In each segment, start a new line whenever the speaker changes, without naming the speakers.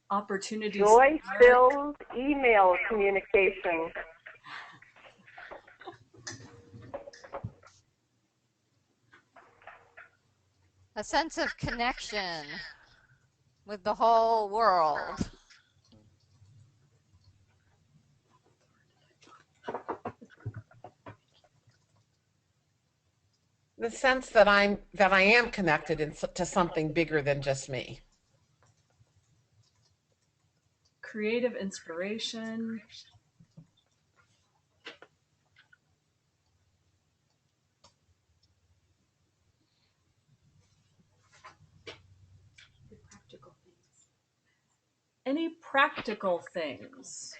opportunities.
Joy-filled email communication.
A sense of connection with the whole world.
The sense that I am connected to something bigger than just me.
Creative inspiration.
Practical things.
Any practical things?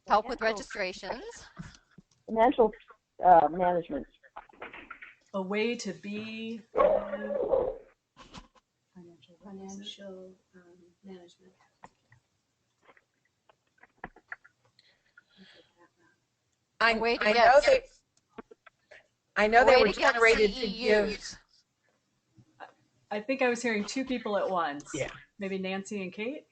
Help with registrations.
Financial management.
A way to be.
Financial management.
I know they were generated to give.
I think I was hearing two people at once.
Yeah.
Maybe Nancy and Kate?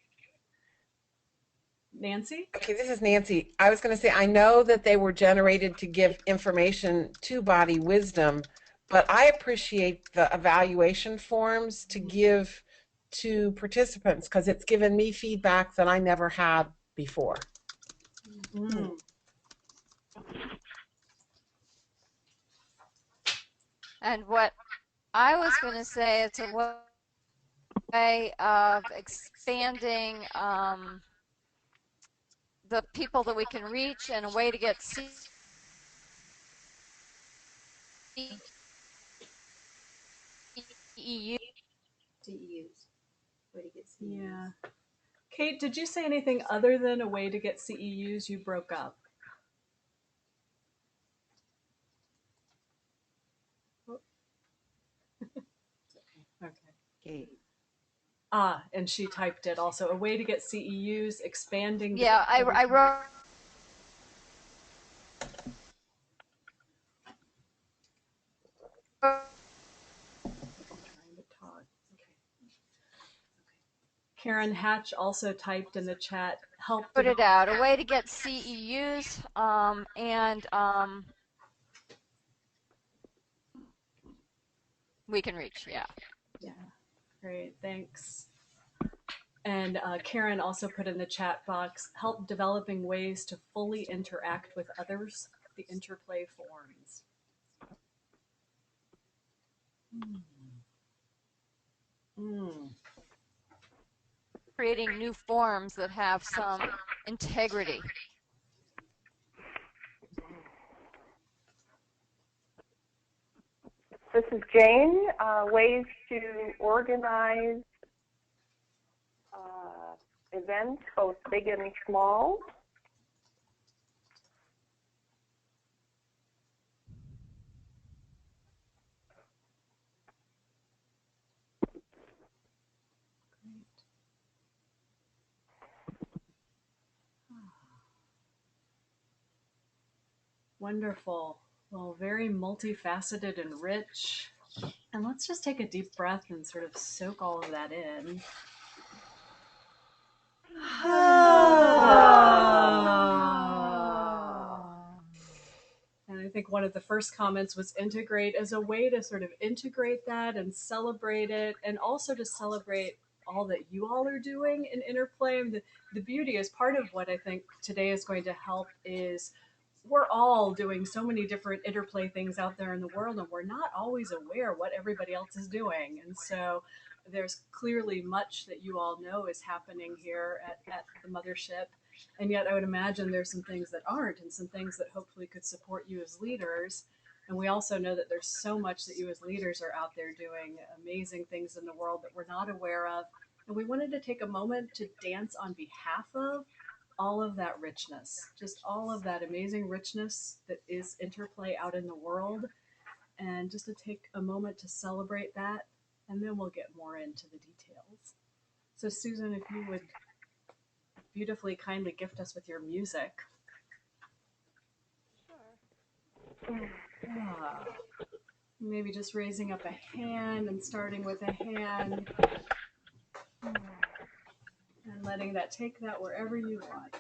Nancy?
Okay, this is Nancy. I was going to say, I know that they were generated to give information to Body Wisdom, but I appreciate the evaluation forms to give to participants because it's given me feedback that I never had before.
Mm.
And what I was going to say, it's a way of expanding the people that we can reach and a way to get CEUs.
Way to get CEUs.
Yeah. Kate, did you say anything other than a way to get CEUs? You broke up. Okay. And she typed it also. A way to get CEUs, expanding.
Yeah, I wrote.
Karen Hatch also typed in the chat, help
put it out, a way to get CEUs and we can reach, yeah.
Yeah, great, thanks. And Karen also put in the chat box, help developing ways to fully interact with others, the InterPlay forums.
Creating new forms that have some integrity.
This is Jane. Ways to organize events, both big and small.
Wonderful. Well, very multifaceted and rich. And let's just take a deep breath and sort of soak all of that in. And I think one of the first comments was integrate as a way to sort of integrate that and celebrate it, and also to celebrate all that you all are doing in InterPlay. And the beauty is part of what I think today is going to help is we're all doing so many different InterPlay things out there in the world, and we're not always aware what everybody else is doing. And so there's clearly much that you all know is happening here at the Mothership. And yet I would imagine there's some things that aren't, and some things that hopefully could support you as leaders. And we also know that there's so much that you as leaders are out there doing amazing things in the world that we're not aware of. And we wanted to take a moment to dance on behalf of all of that richness, just all of that amazing richness that is InterPlay out in the world, and just to take a moment to celebrate that, and then we'll get more into the details. So Susan, if you would beautifully kindly gift us with your music. Maybe just raising up a hand and starting with a hand and letting that take that wherever you want.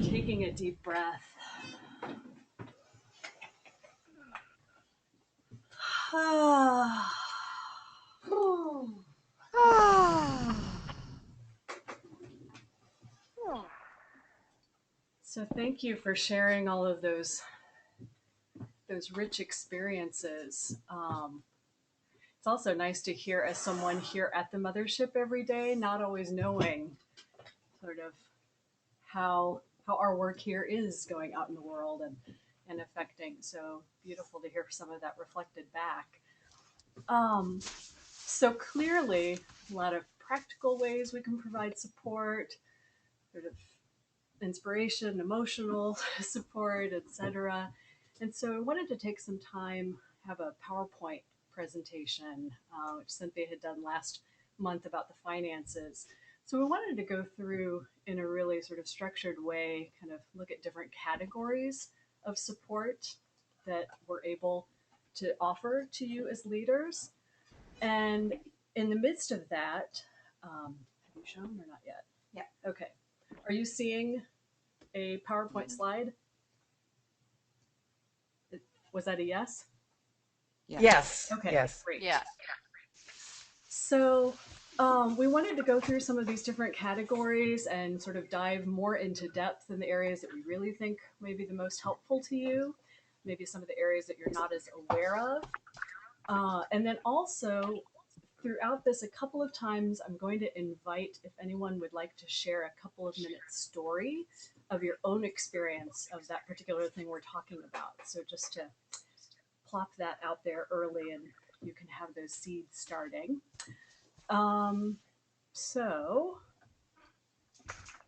Taking a deep breath. So thank you for sharing all of those rich experiences. It's also nice to hear as someone here at the Mothership every day, not always knowing sort of how our work here is going out in the world and affecting. So beautiful to hear some of that reflected back. So clearly, a lot of practical ways we can provide support, sort of inspiration, emotional support, etc. And so I wanted to take some time, have a PowerPoint presentation, which Cynthia had done last month about the finances. So we wanted to go through in a really sort of structured way, kind of look at different categories of support that we're able to offer to you as leaders. And in the midst of that, have you shown or not yet?
Yeah.
Okay. Are you seeing a PowerPoint slide? Was that a yes?
Yes.
Okay,
Yes.
great.
Yeah.
So we wanted to go through some of these different categories and sort of dive more into depth in the areas that we really think may be the most helpful to you, maybe some of the areas that you're not as aware of. And then also, throughout this, a couple of times, I'm going to invite if anyone would like to share a couple of minutes story of your own experience of that particular thing we're talking about. So just to plop that out there early and you can have those seeds starting. So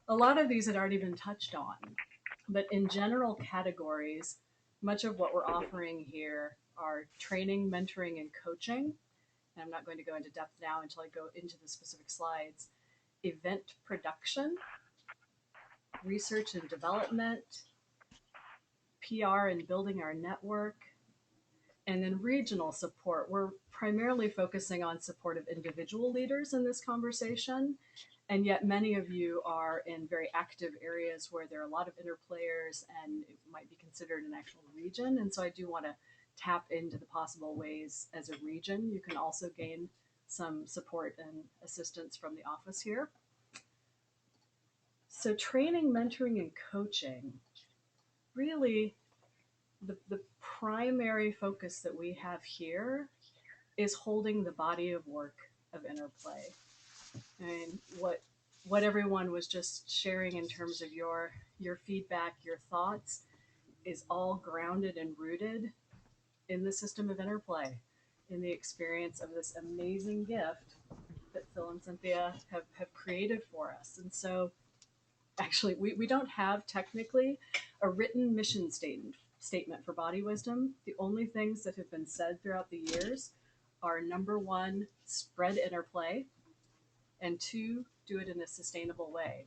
a lot of these had already been touched on, but in general categories, much of what we're offering here are training, mentoring, and coaching. And I'm not going to go into depth now until I go into the specific slides. Event production, research and development, PR and building our network, and then regional support. We're primarily focusing on support of individual leaders in this conversation, and yet many of you are in very active areas where there are a lot of interplayers and it might be considered an actual region. And so I do want to tap into the possible ways as a region you can also gain some support and assistance from the office here. So training, mentoring, and coaching, really the primary focus that we have here is holding the body of work of InterPlay. And what everyone was just sharing in terms of your feedback, your thoughts, is all grounded and rooted in the system of InterPlay, in the experience of this amazing gift that Phil and Cynthia have created for us. And so actually we don't have technically a written mission statement for Body Wisdom. The only things that have been said throughout the years are: number one, spread InterPlay, and two, do it in a sustainable way.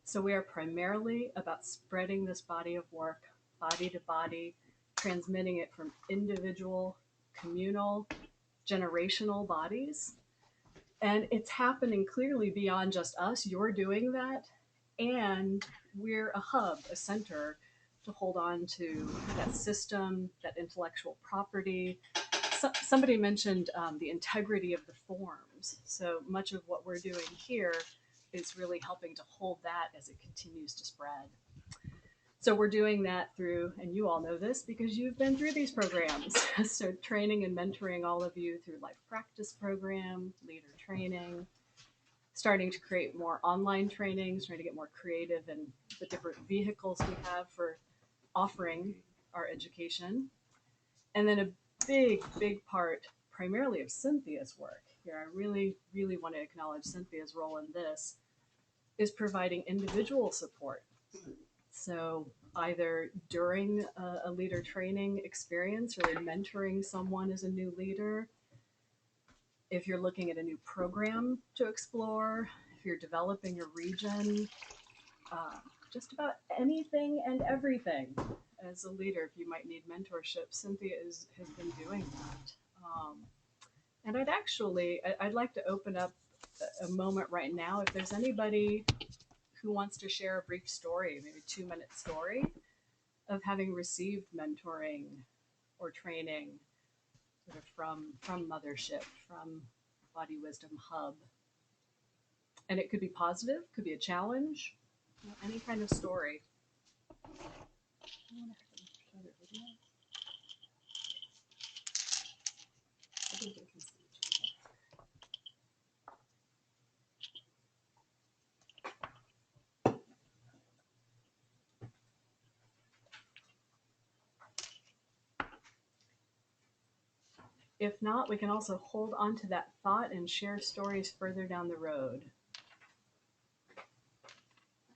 So we are primarily about spreading this body of work, body to body, transmitting it from individual, communal, generational bodies. And it's happening clearly beyond just us. You're doing that. And we're a hub, a center to hold on to that system, that intellectual property. Somebody mentioned the integrity of the forms. So much of what we're doing here is really helping to hold that as it continues to spread. So we're doing that through, and you all know this because you've been through these programs. So training and mentoring all of you through life practice program, leader training, starting to create more online trainings, trying to get more creative in the different vehicles we have for offering our education. And then a big part primarily of Cynthia's work here, I really want to acknowledge Cynthia's role in this, is providing individual support. So either during a leader training experience, really mentoring someone as a new leader, if you're looking at a new program to explore, if you're developing a region, just about anything and everything as a leader. If you might need mentorship, Cynthia has been doing that. And I'd like to open up a moment right now. If there's anybody who wants to share a brief story, maybe a 2-minute story of having received mentoring or training sort of from Mothership, from Body Wisdom Hub. And it could be positive, could be a challenge, any kind of story. I think they can see each other. If not, we can also hold on to that thought and share stories further down the road.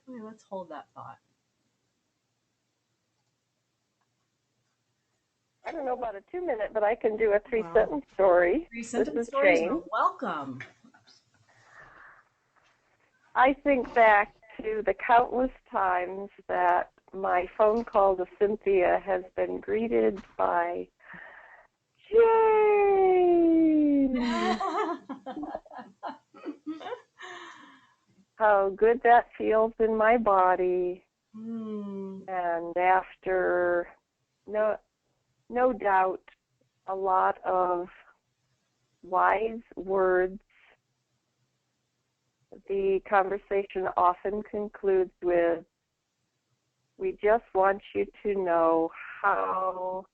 Okay, let's hold that thought.
I don't know about a 2-minute, but I can do a 3-sentence story.
3-sentence stories are welcome.
I think back to the countless times that my phone call to Cynthia has been greeted by Jane. How good that feels in my body. And after, no doubt, a lot of wise words, the conversation often concludes with, "We just want you to know how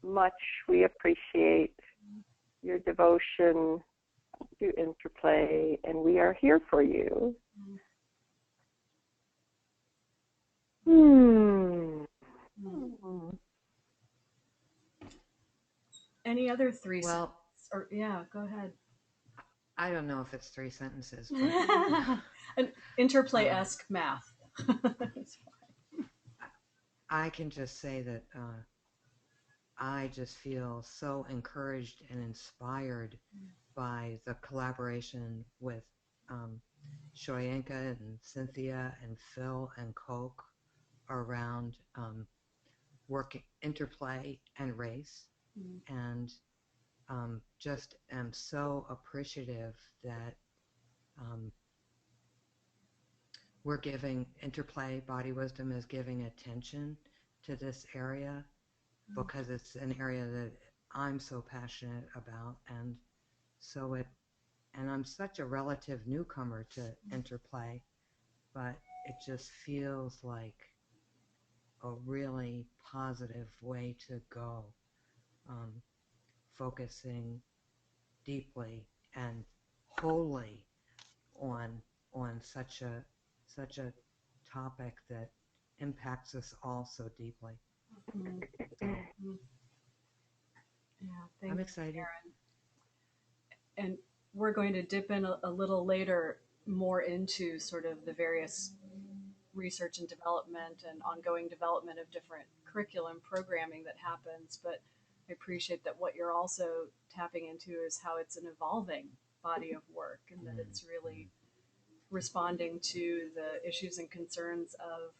much we appreciate your devotion to InterPlay, and we are here for you."
Any other 3 sentences? Or yeah, go ahead.
I don't know if it's 3 sentences.
An InterPlay-esque math.
I can just say that I just feel so encouraged and inspired by the collaboration with Shoyanka and Cynthia and Phil and Coke around working InterPlay and race, and just am so appreciative that we're giving InterPlay, Body Wisdom is giving attention to this area because it's an area that I'm so passionate about, and I'm such a relative newcomer to InterPlay, but it just feels like a really positive way to go, um, focusing deeply and wholly on such a topic that impacts us all so deeply.
Mhm.
So
Mhm. Yeah, thank
I'm
you,
excited.
Karen. And we're going to dip in a little later more into sort of the various research and development and ongoing development of different curriculum programming that happens. But I appreciate that what you're also tapping into is how it's an evolving body of work and that it's really responding to the issues and concerns of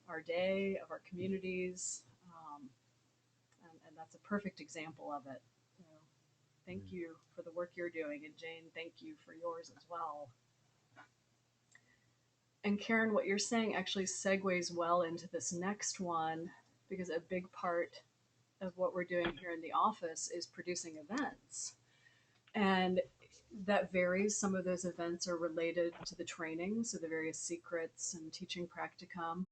our day, of our communities. And that's a perfect example of it. So thank you for the work you're doing. And Jane, thank you for yours as well. And Karen, what you're saying actually segues well into this next one because a big part of what we're doing here in the office is producing events. And that varies. Some of those events are related to the training, so the various secrets and teaching practicum.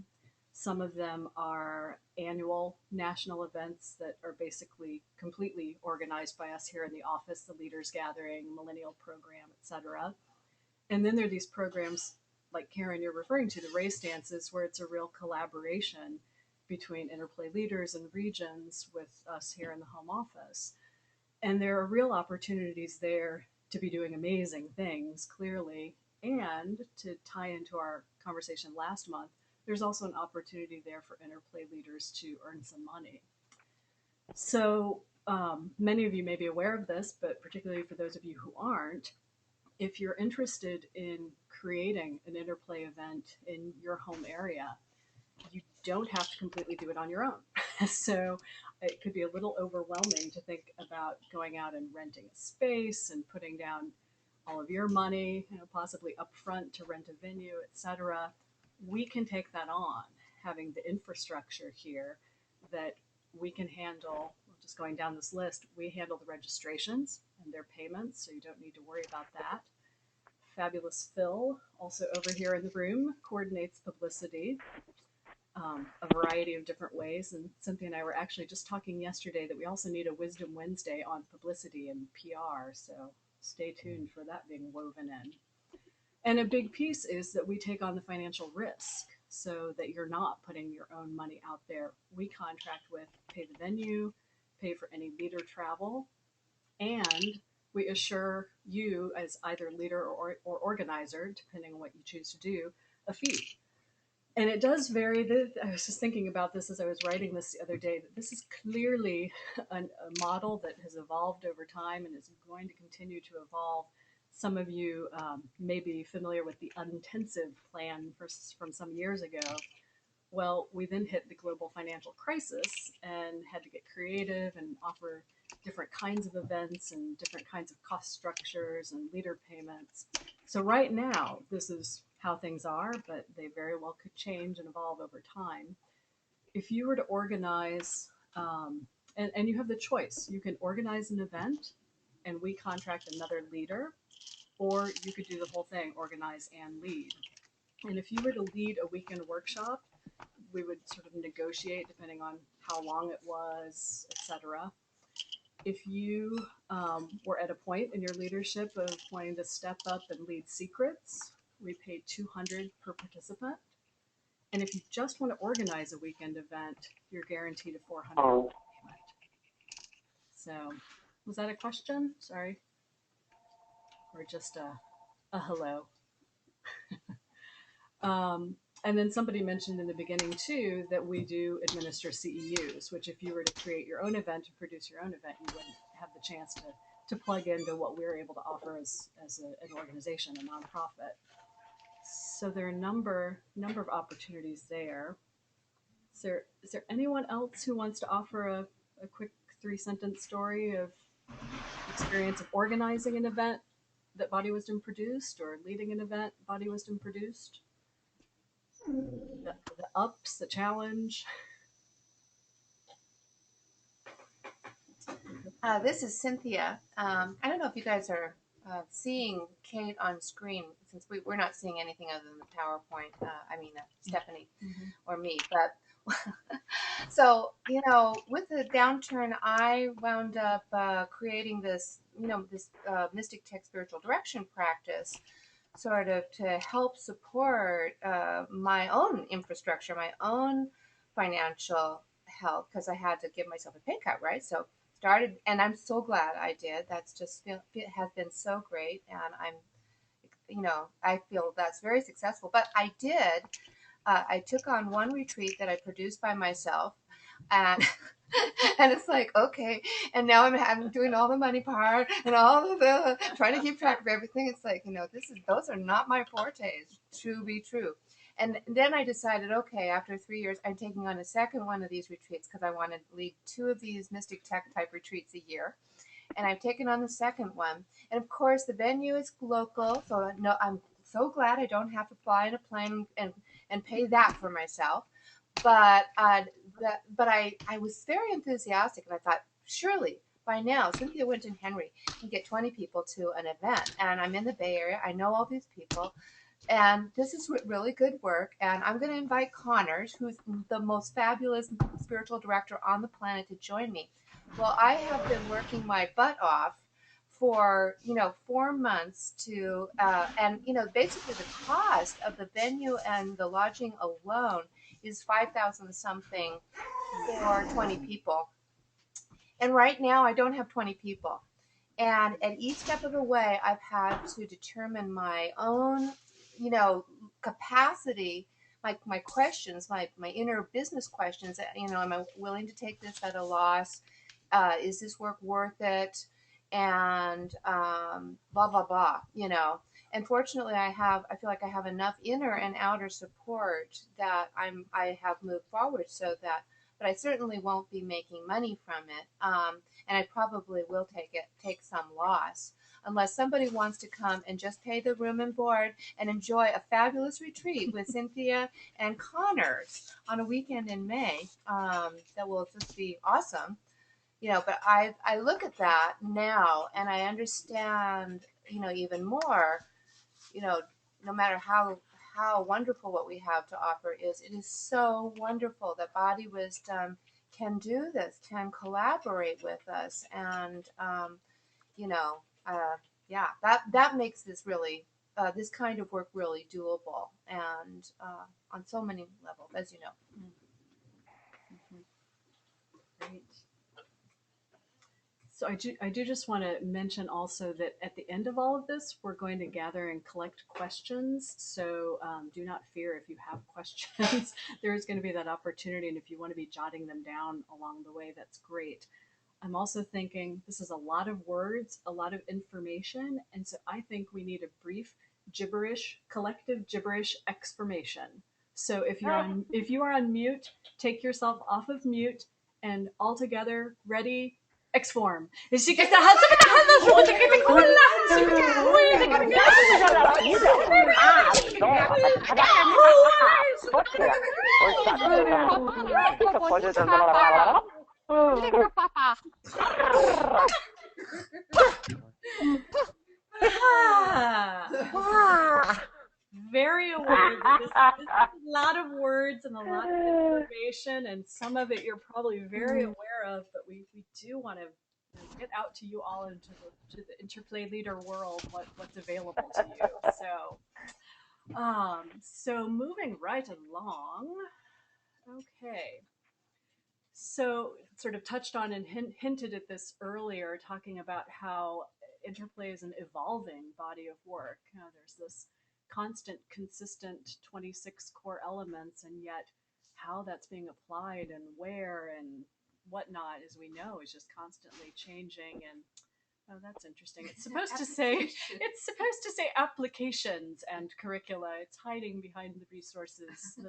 Some of them are annual national events that are basically completely organized by us here in the office, the Leaders Gathering, Millennial Program, etc. And then there are these programs like Karen, you're referring to, the race dances, where it's a real collaboration between InterPlay leaders and regions with us here in the home office. And there are real opportunities there to be doing amazing things, clearly. And to tie into our conversation last month, there's also an opportunity there for InterPlay leaders to earn some money. So many of you may be aware of this, but particularly for those of you who aren't, if you're interested in creating an InterPlay event in your home area, you don't have to completely do it on your own. So it could be a little overwhelming to think about going out and renting a space and putting down all of your money, possibly upfront to rent a venue, etc. We can take that on, having the infrastructure here that we can handle. Just going down this list, we handle the registrations and their payments, so you don't need to worry about that. Fabulous Phil, also over here in the room, coordinates publicity, a variety of different ways. And Cynthia and I were actually just talking yesterday that we also need a Wisdom Wednesday on publicity and PR. So stay tuned for that being woven in. And a big piece is that we take on the financial risk so that you're not putting your own money out there. We contract with, pay the venue, pay for any leader travel, and we assure you as either leader or organizer, depending on what you choose to do, a fee. And it does vary. I was just thinking about this as I was writing this the other day, that this is clearly a model that has evolved over time and is going to continue to evolve. Some of you may be familiar with the Unintensive plan from some years ago. Well, we then hit the global financial crisis and had to get creative and offer different kinds of events and different kinds of cost structures and leader payments. So right now, this is how things are, but they very well could change and evolve over time. If you were to organize, and you have the choice, you can organize an event and we contract another leader, or you could do the whole thing, organize and lead. And if you were to lead a weekend workshop, we would sort of negotiate depending on how long it was, etc. If you were at a point in your leadership of wanting to step up and lead secrets, we paid $200 per participant. And if you just want to organize a weekend event, you're guaranteed a $400 payment. So, was that a question? Sorry, or just a hello? And then somebody mentioned in the beginning too that we do administer CEUs, which if you were to create your own event and produce your own event, you wouldn't have the chance to plug into what we're able to offer as an organization, a nonprofit. So there are a number of opportunities there. Is there anyone else who wants to offer a quick 3-sentence story of experience of organizing an event that Body Wisdom produced or leading an event Body Wisdom produced? The ups, the challenge.
This is Cynthia. I don't know if you guys are seeing Kate on screen, since we're not seeing anything other than the PowerPoint. Stephanie or me, but so with the downturn, I wound up creating this, this mystic tech spiritual direction practice, sort of to help support my own infrastructure, my own financial health, because I had to give myself a pay cut, right? So started, and I'm so glad I did. That's just it has been so great, and I feel that's very successful. But I did. I took on one retreat that I produced by myself, and and it's like, okay, and now I'm doing all the money part and all of the trying to keep track of everything. It's like, those are not my fortes, to be true. And then I decided, okay, after 3 years, I'm taking on a second one of these retreats because I want to lead 2 of these mystic tech type retreats a year. And I've taken on the second one. And of course, the venue is local, so no, I'm so glad I don't have to fly in a plane and pay that for myself. But I was very enthusiastic, and I thought, surely by now Cynthia Winton-Henry can get 20 people to an event, and I'm in the Bay Area. I know all these people, and this is really good work. And I'm going to invite Connors, who's the most fabulous spiritual director on the planet, to join me. Well, I have been working my butt off for 4 months to and basically the cost of the venue and the lodging alone is 5,000 something for 20 people. And right now I don't have 20 people. And at each step of the way, I've had to determine my own, capacity, my questions, my inner business questions. Am I willing to take this at a loss? Is this work worth it? And blah blah blah. And fortunately, I feel like I have enough inner and outer support that I have moved forward, so that. But I certainly won't be making money from it, and I probably will take some loss unless somebody wants to come and just pay the room and board and enjoy a fabulous retreat with Cynthia and Connors on a weekend in May. That will just be awesome. But I look at that now and I understand, even more, no matter how wonderful what we have to offer is, it is so wonderful that Body Wisdom can do this, can collaborate with us. And, yeah, that makes this really, this kind of work really doable, and on so many levels, as you know.
Great. So I do just want to mention also that at the end of all of this, we're going to gather and collect questions. So do not fear if you have questions. There is going to be that opportunity. And if you want to be jotting them down along the way, that's great. I'm also thinking this is a lot of words, a lot of information. And so I think we need a brief collective gibberish exclamation. So if you are on mute, take yourself off of mute, and all together, ready, X-form. Very aware that this is a lot of words and a lot of information, and some of it you're probably very aware of, but we do want to get out to you all into the interplay leader world what's available to you. So moving right along. Okay. So sort of touched on and hinted at this earlier, talking about how interplay is an evolving body of work. There's this constant, consistent 26 core elements, and yet how that's being applied and where and whatnot, as we know, is just constantly changing. And oh, that's interesting. It's supposed to say applications and curricula. It's hiding behind the resources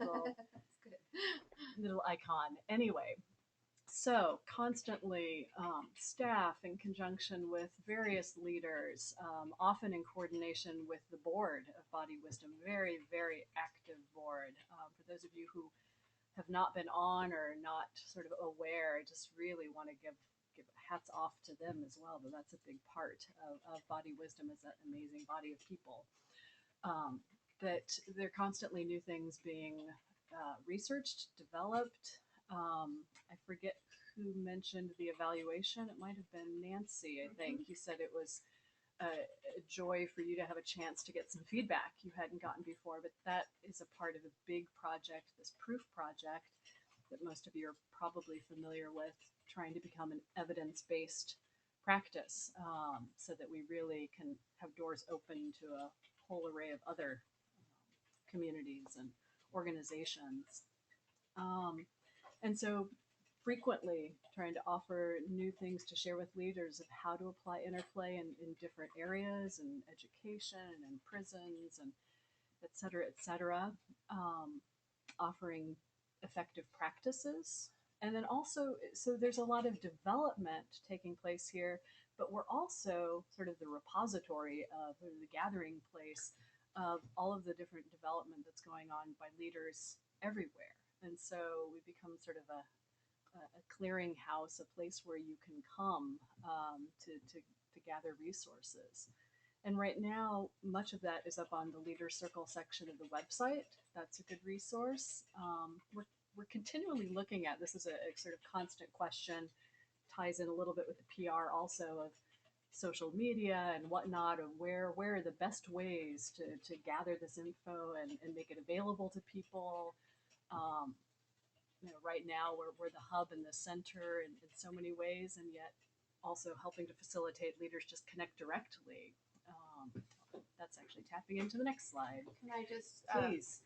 little icon. Anyway, so constantly staff in conjunction with various leaders, often in coordination with the board of Body Wisdom, very, very active board. For those of you who have not been on or not sort of aware, I just really want to give give hats off to them as well. But that's a big part of Body Wisdom, is that amazing body of people. That there are constantly new things being researched, developed. I forget who mentioned the evaluation. It might have been Nancy, I think. You said it was a joy for you to have a chance to get some feedback you hadn't gotten before, but that is a part of a big project, this proof project that most of you are probably familiar with, trying to become an evidence-based practice, so that we really can have doors open to a whole array of other communities and organizations. And so frequently trying to offer new things to share with leaders of how to apply interplay in different areas, and education and prisons and et cetera, offering effective practices. And then also, so there's a lot of development taking place here, but we're also sort of the repository of, or the gathering place of all of the different development that's going on by leaders everywhere. And so we become sort of a clearinghouse, a place where you can come to gather resources. And right now, much of that is up on the Leader Circle section of the website. That's a good resource. We're continually looking at this, is a sort of constant question, ties in a little bit with the PR also, of social media and whatnot, of where are the best ways to gather this info and make it available to people. Right now we're the hub and the center in so many ways, and yet also helping to facilitate leaders just connect directly. That's actually tapping into the next slide.
Can I just
Please.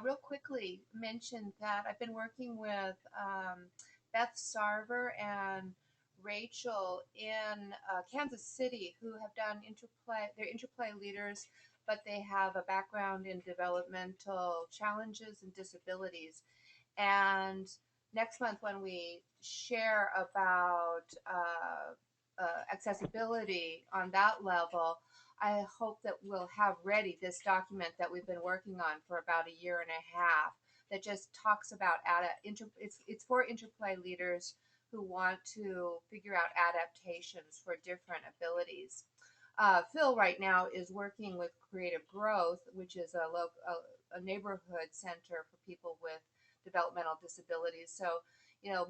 real quickly mention that I've been working with Beth Sarver and Rachel in Kansas City, who have done interplay. They're interplay leaders, but they have a background in developmental challenges and disabilities. And next month, when we share about accessibility on that level, I hope that we'll have ready this document that we've been working on for about a year and a half, that just talks about it's for interplay leaders who want to figure out adaptations for different abilities. Phil right now is working with Creative Growth, which is a neighborhood center for people with developmental disabilities. So,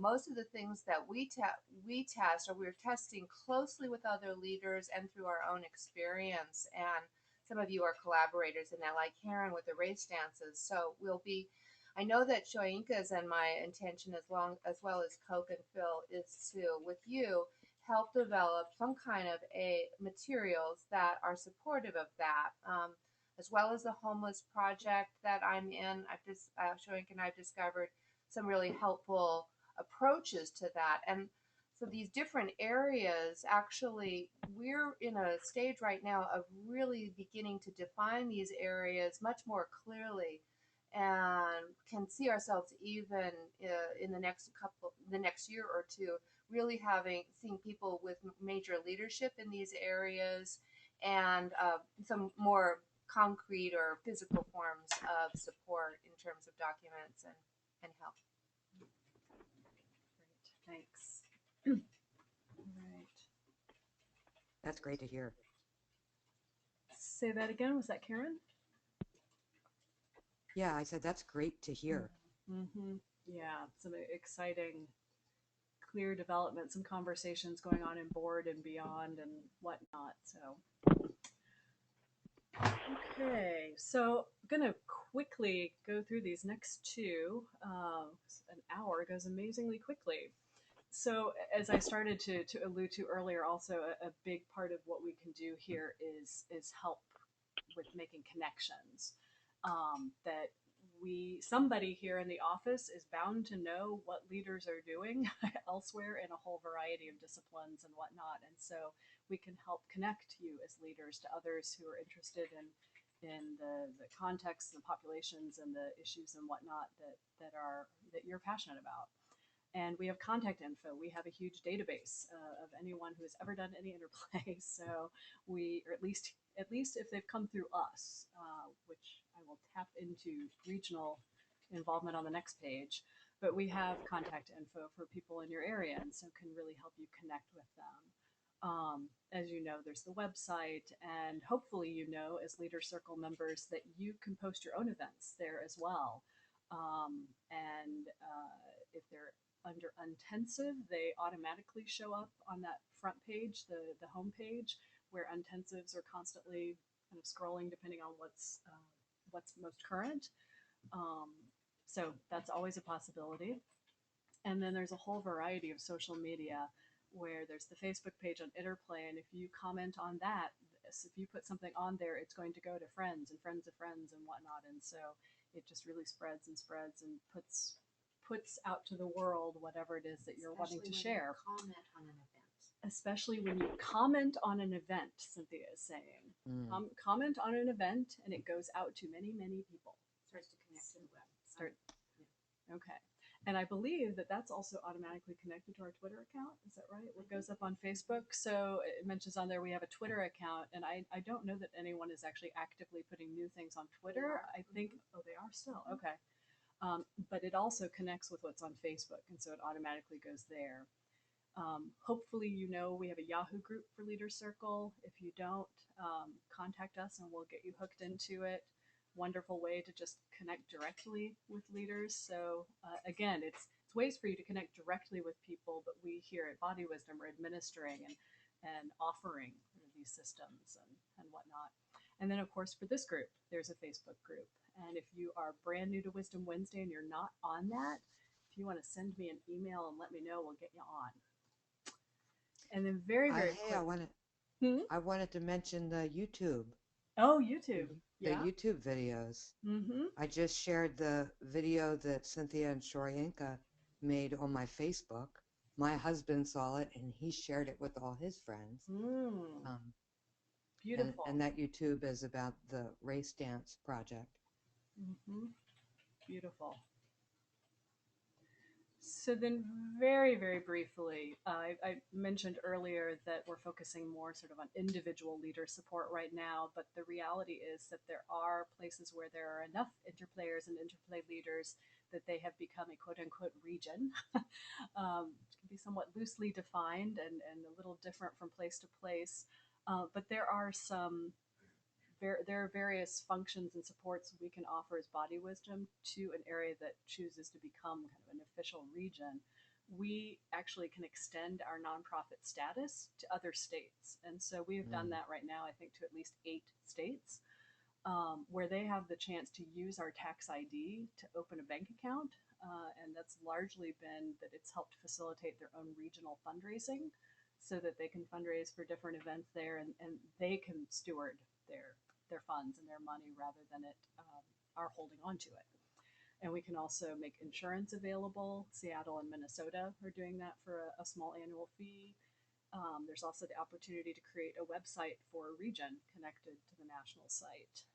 most of the things that we test, or we're testing closely with other leaders and through our own experience. And some of you are collaborators in that, like Karen with the race dances. So I know that Shoinka's and my intention, as well as Coke and Phil, is to, with you, help develop some kind of materials that are supportive of that, as well as the homeless project that I'm in. Shoinka and I've discovered some really helpful approaches to that. And so these different areas, actually, we're in a stage right now of really beginning to define these areas much more clearly, and can see ourselves even in the next year or two, really seeing people with major leadership in these areas, and some more concrete or physical forms of support in terms of documents and help.
Great, thanks. Right.
That's great to hear.
Say that again. Was that Karen?
Yeah, I said that's great to hear.
Mm-hmm. Yeah, some exciting, clear development, some conversations going on in board and beyond and whatnot. So, okay, so I'm gonna quickly go through these next two. An hour goes amazingly quickly. So, as I started to allude to earlier, also a big part of what we can do here is help with making connections. That somebody here in the office is bound to know what leaders are doing elsewhere in a whole variety of disciplines and whatnot, and so we can help connect you as leaders to others who are interested in the contexts and populations and the issues and whatnot that you're passionate about. And we have contact info. We have a huge database of anyone who has ever done any interplay. So or at least if they've come through us, which I will tap into regional involvement on the next page. but we have contact info for people in your area, and so can really help you connect with them. As you know, there's the website, and hopefully, you know, as Leader Circle members, that you can post your own events there as well. And if they're under Untensive, they automatically show up on that front page, the home page, where Untensives are constantly kind of scrolling depending on what's most current. Um, so that's always a possibility. And then there's a whole variety of social media where there's the Facebook page on InterPlay, and if you comment on that, if you put something on there, it's going to go to friends and friends of friends and whatnot, and so it just really spreads and spreads and puts out to the world whatever it is that you're wanting to share.
Comment on an event.
Especially when you comment on an event, Cynthia is saying. Comment on an event, and it goes out to many, many people.
Starts to connect to the web.
Okay. And I believe that that's also automatically connected to our Twitter account. Is that right? What goes up on Facebook? So it mentions on there we have a Twitter account, and I don't know that anyone is actually actively putting new things on Twitter. I think, oh, they are still. Okay. But it also connects with what's on Facebook, and so it automatically goes there. Hopefully, you know, we have a Yahoo group for Leader Circle. If you don't, contact us and we'll get you hooked into it. Wonderful way to just connect directly with leaders. So again, it's ways for you to connect directly with people, but we here at Body Wisdom are administering and offering these systems and whatnot. And then, of course, for this group, there's a Facebook group. And if you are brand new to Wisdom Wednesday and you're not on that, if you want to send me an email and let me know, we'll get you on. And then very
Hey,
quick.
I wanted to mention the YouTube.
Oh, YouTube.
The
Yeah.
YouTube videos.
Mm-hmm.
I just shared the video that Cynthia and Shoryanka made on my Facebook. My husband saw it and he shared it with all his friends.
Beautiful.
And that YouTube is about the race dance project.
Mm-hmm. Beautiful. So then very, very briefly, I mentioned earlier that we're focusing more sort of on individual leader support right now, but the reality is that there are places where there are enough interplayers and interplay leaders that they have become a quote-unquote region. It can be somewhat loosely defined and a little different from place to place, but there are various functions and supports we can offer as Body Wisdom to an area that chooses to become kind of an official region. We actually can extend our nonprofit status to other states. And so we have done that right now, I think, to at least 8 states, where they have the chance to use our tax ID to open a bank account. And that's largely been that it's helped facilitate their own regional fundraising so that they can fundraise for different events there, and they can steward their funds and their money rather than our holding on to it. And we can also make insurance available. Seattle and Minnesota are doing that for a small annual fee. There's also the opportunity to create a website for a region connected to the national site.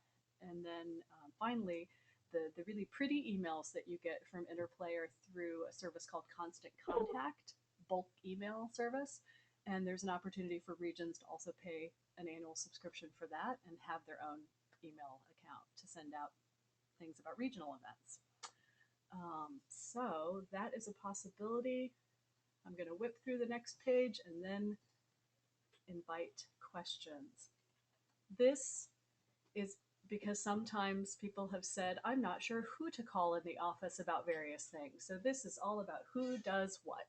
And then finally, the really pretty emails that you get from InterPlay are through a service called Constant Contact, bulk email service. And there's an opportunity for regions to also pay an annual subscription for that and have their own email account to send out things about regional events. So that is a possibility. I'm going to whip through the next page and then invite questions. This is because sometimes people have said, I'm not sure who to call in the office about various things. So this is all about who does what.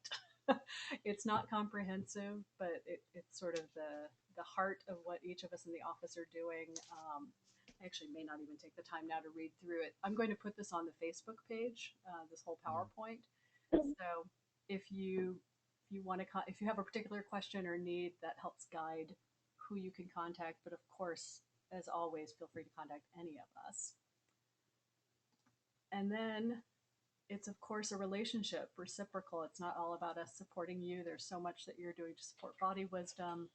It's not comprehensive, but it's sort of the heart of what each of us in the office are doing. I actually may not even take the time now to read through it. I'm going to put this on the Facebook page, this whole PowerPoint. So if you want to, if you have a particular question or need, that helps guide who you can contact. But of course, as always, feel free to contact any of us. And then it's, of course, a relationship, reciprocal. It's not all about us supporting you. There's so much that you're doing to support Body Wisdom.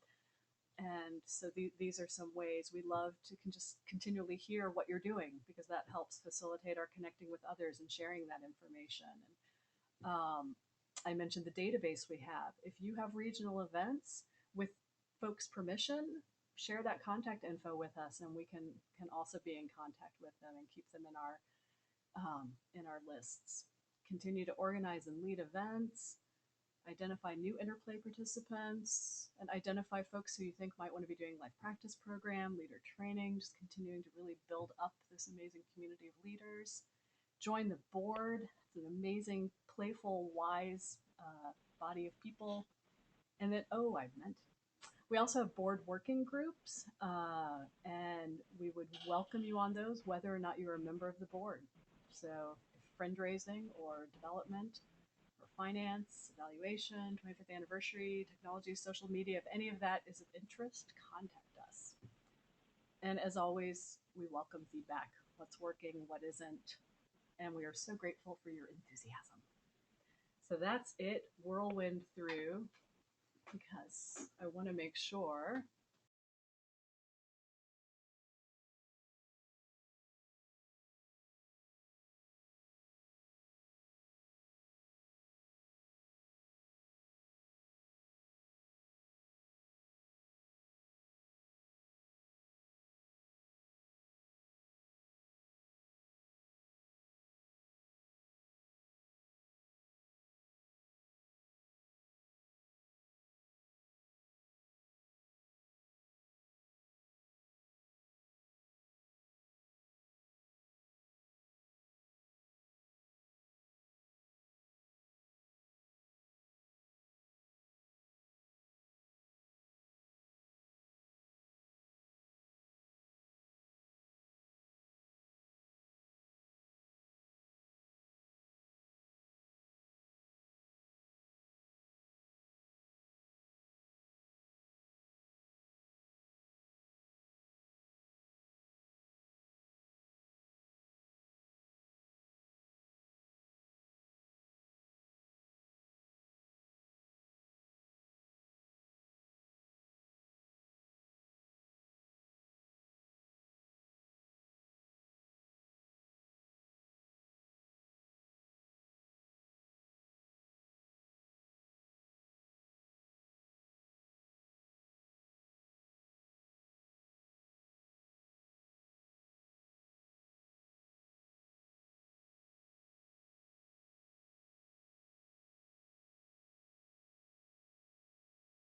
And so these are some ways we love to just continually hear what you're doing, because that helps facilitate our connecting with others and sharing that information. And I mentioned the database we have. If you have regional events, with folks' permission, share that contact info with us, and we can also be in contact with them and keep them in our lists. continue to organize and lead events, identify new InterPlay participants, and identify folks who you think might want to be doing life practice program, leader training, just continuing to really build up this amazing community of leaders. Join the board. It's an amazing, playful, wise body of people. And then, oh, I meant, we also have board working groups, and we would welcome you on those, whether or not you're a member of the board. So if fundraising or development or finance, evaluation, 25th anniversary, technology, social media, if any of that is of interest, contact us. And as always, we welcome feedback. What's working, what isn't, and we are so grateful for your enthusiasm. So that's it, whirlwind through, because I want to make sure